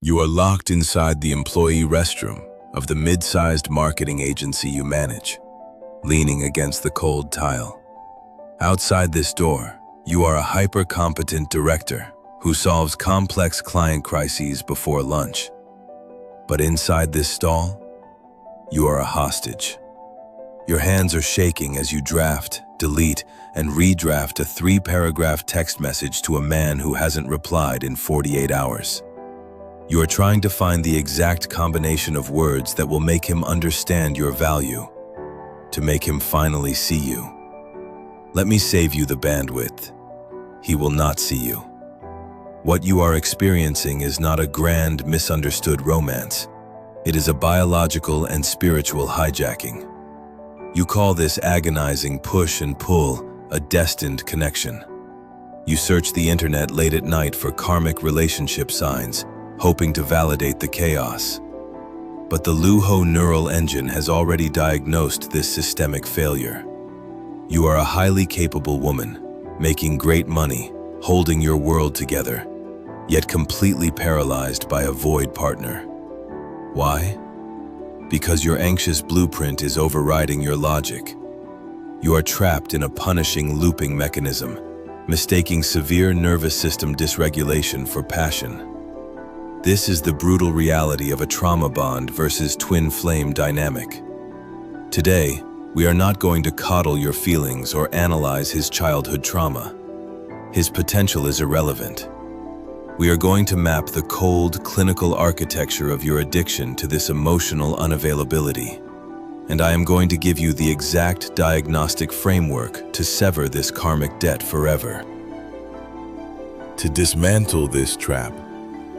You are locked inside the employee restroom of the mid-sized marketing agency you manage, leaning against the cold tile. Outside this door, you are a hyper-competent director who solves complex client crises before lunch. But inside this stall, you are a hostage. Your hands are shaking as you draft, delete, and redraft a 3-paragraph text message to a man who hasn't replied in 48 hours. You are trying to find the exact combination of words that will make him understand your value, to make him finally see you. Let me save you the bandwidth. He will not see you. What you are experiencing is not a grand, misunderstood romance. It is a biological and spiritual hijacking. You call this agonizing push and pull a destined connection. You search the internet late at night for karmic relationship signs, hoping to validate the chaos. But the Luho neural engine has already diagnosed this systemic failure. You are a highly capable woman, making great money, holding your world together, yet completely paralyzed by a void partner. Why? Because your anxious blueprint is overriding your logic. You are trapped in a punishing looping mechanism, mistaking severe nervous system dysregulation for passion. This is the brutal reality of a trauma bond versus twin flame dynamic. Today, we are not going to coddle your feelings or analyze his childhood trauma. His potential is irrelevant. We are going to map the cold, clinical architecture of your addiction to this emotional unavailability. And I am going to give you the exact diagnostic framework to sever this karmic debt forever. To dismantle this trap,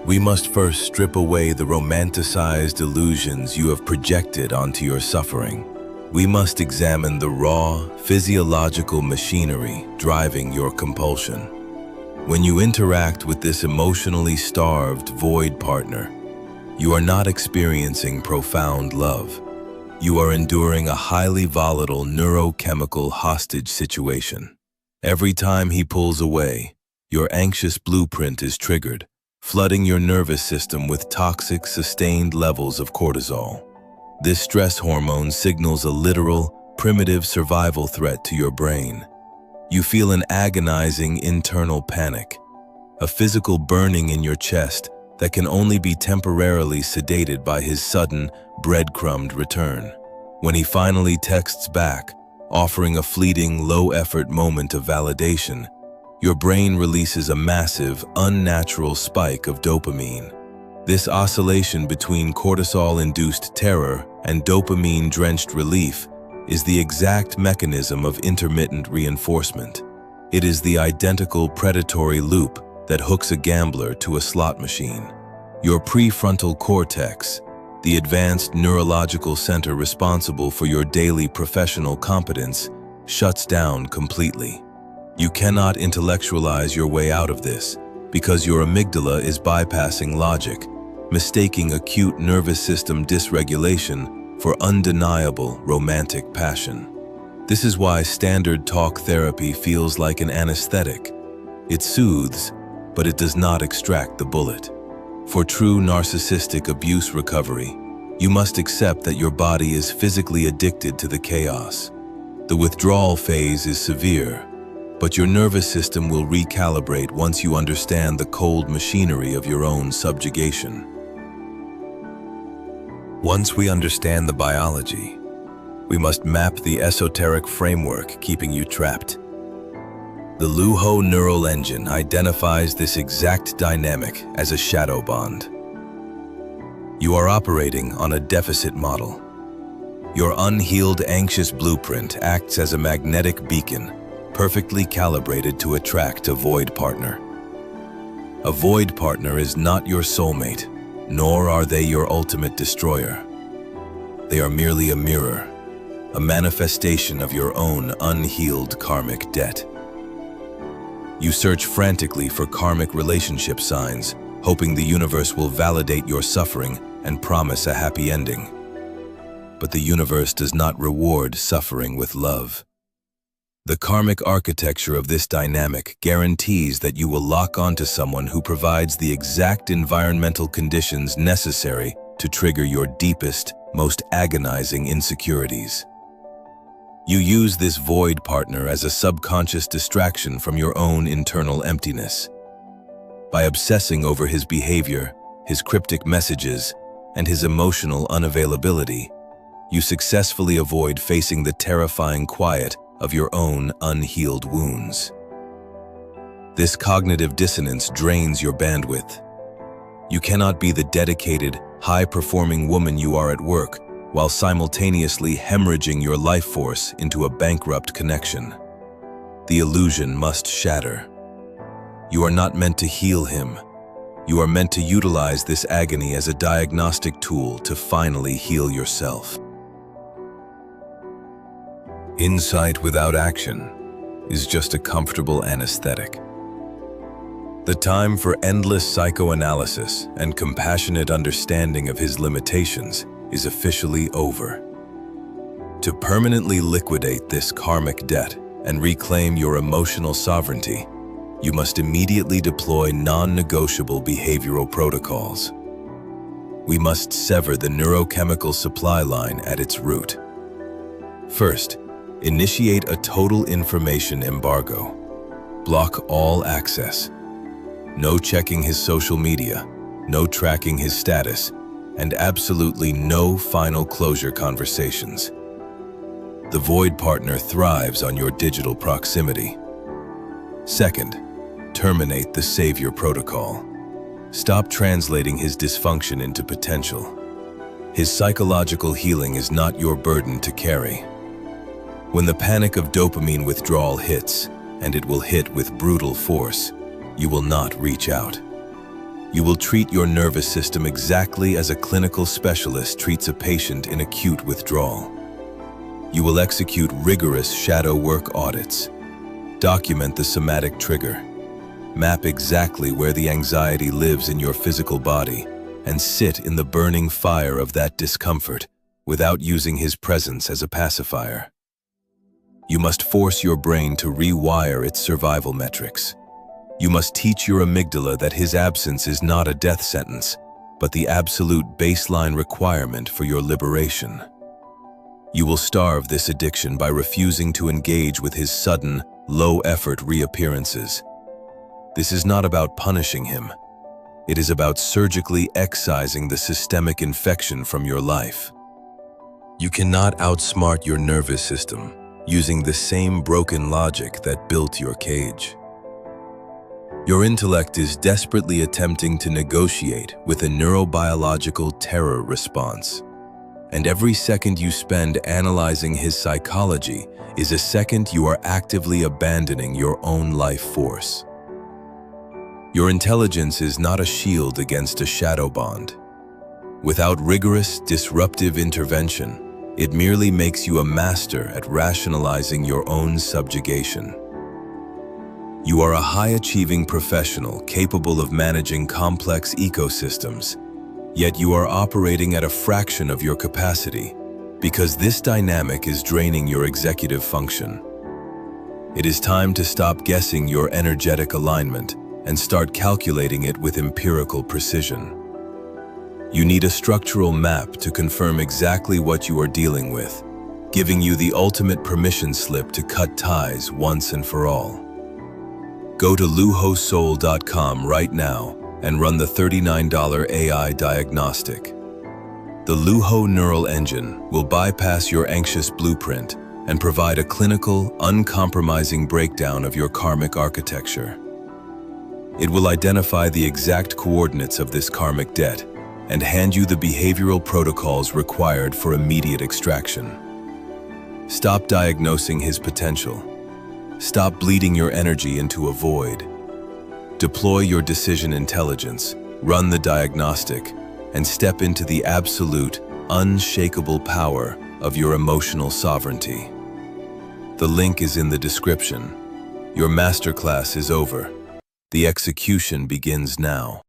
we must first strip away the romanticized illusions you have projected onto your suffering. We must examine the raw, physiological machinery driving your compulsion. When you interact with this emotionally starved void partner, you are not experiencing profound love. You are enduring a highly volatile neurochemical hostage situation. Every time he pulls away, your anxious blueprint is triggered, flooding your nervous system with toxic, sustained levels of cortisol. This stress hormone signals a literal, primitive survival threat to your brain. You feel an agonizing internal panic, a physical burning in your chest that can only be temporarily sedated by his sudden, breadcrumbed return. When he finally texts back, offering a fleeting, low-effort moment of validation, your brain releases a massive, unnatural spike of dopamine. This oscillation between cortisol-induced terror and dopamine-drenched relief is the exact mechanism of intermittent reinforcement. It is the identical predatory loop that hooks a gambler to a slot machine. Your prefrontal cortex, the advanced neurological center responsible for your daily professional competence, shuts down completely. You cannot intellectualize your way out of this because your amygdala is bypassing logic, mistaking acute nervous system dysregulation for undeniable romantic passion. This is why standard talk therapy feels like an anesthetic. It soothes, but it does not extract the bullet. For true narcissistic abuse recovery, you must accept that your body is physically addicted to the chaos. The withdrawal phase is severe, but your nervous system will recalibrate once you understand the cold machinery of your own subjugation. Once we understand the biology, we must map the esoteric framework keeping you trapped. The Luho neural engine identifies this exact dynamic as a shadow bond. You are operating on a deficit model. Your unhealed anxious blueprint acts as a magnetic beacon, perfectly calibrated to attract a void partner. A void partner is not your soulmate, nor are they your ultimate destroyer. They are merely a mirror, a manifestation of your own unhealed karmic debt. You search frantically for karmic relationship signs, hoping the universe will validate your suffering and promise a happy ending. But the universe does not reward suffering with love. The karmic architecture of this dynamic guarantees that you will lock onto someone who provides the exact environmental conditions necessary to trigger your deepest, most agonizing insecurities. You use this void partner as a subconscious distraction from your own internal emptiness. By obsessing over his behavior, his cryptic messages, and his emotional unavailability, you successfully avoid facing the terrifying quiet of your own unhealed wounds. This cognitive dissonance drains your bandwidth. You cannot be the dedicated, high-performing woman you are at work while simultaneously hemorrhaging your life force into a bankrupt connection. The illusion must shatter. You are not meant to heal him. You are meant to utilize this agony as a diagnostic tool to finally heal yourself. Insight without action is just a comfortable anesthetic. The time for endless psychoanalysis and compassionate understanding of his limitations is officially over. To permanently liquidate this karmic debt and reclaim your emotional sovereignty, you must immediately deploy non-negotiable behavioral protocols. We must sever the neurochemical supply line at its root. First, initiate a total information embargo. Block all access. No checking his social media, no tracking his status, and absolutely no final closure conversations. The void partner thrives on your digital proximity. Second, terminate the savior protocol. Stop translating his dysfunction into potential. His psychological healing is not your burden to carry. When the panic of dopamine withdrawal hits, and it will hit with brutal force, you will not reach out. You will treat your nervous system exactly as a clinical specialist treats a patient in acute withdrawal. You will execute rigorous shadow work audits, document the somatic trigger, map exactly where the anxiety lives in your physical body, and sit in the burning fire of that discomfort without using his presence as a pacifier. You must force your brain to rewire its survival metrics. You must teach your amygdala that his absence is not a death sentence, but the absolute baseline requirement for your liberation. You will starve this addiction by refusing to engage with his sudden, low-effort reappearances. This is not about punishing him. It is about surgically excising the systemic infection from your life. You cannot outsmart your nervous system using the same broken logic that built your cage. Your intellect is desperately attempting to negotiate with a neurobiological terror response. And every second you spend analyzing his psychology is a second you are actively abandoning your own life force. Your intelligence is not a shield against a shadow bond. Without rigorous, disruptive intervention, it merely makes you a master at rationalizing your own subjugation. You are a high-achieving professional capable of managing complex ecosystems, yet you are operating at a fraction of your capacity because this dynamic is draining your executive function. It is time to stop guessing your energetic alignment and start calculating it with empirical precision. You need a structural map to confirm exactly what you are dealing with, giving you the ultimate permission slip to cut ties once and for all. Go to LuhoSoul.com right now and run the $39 AI diagnostic. The Luho Neural Engine will bypass your anxious blueprint and provide a clinical, uncompromising breakdown of your karmic architecture. It will identify the exact coordinates of this karmic debt and hand you the behavioral protocols required for immediate extraction. Stop diagnosing his potential. Stop bleeding your energy into a void. Deploy your decision intelligence, run the diagnostic, and step into the absolute, unshakable power of your emotional sovereignty. The link is in the description. Your masterclass is over. The execution begins now.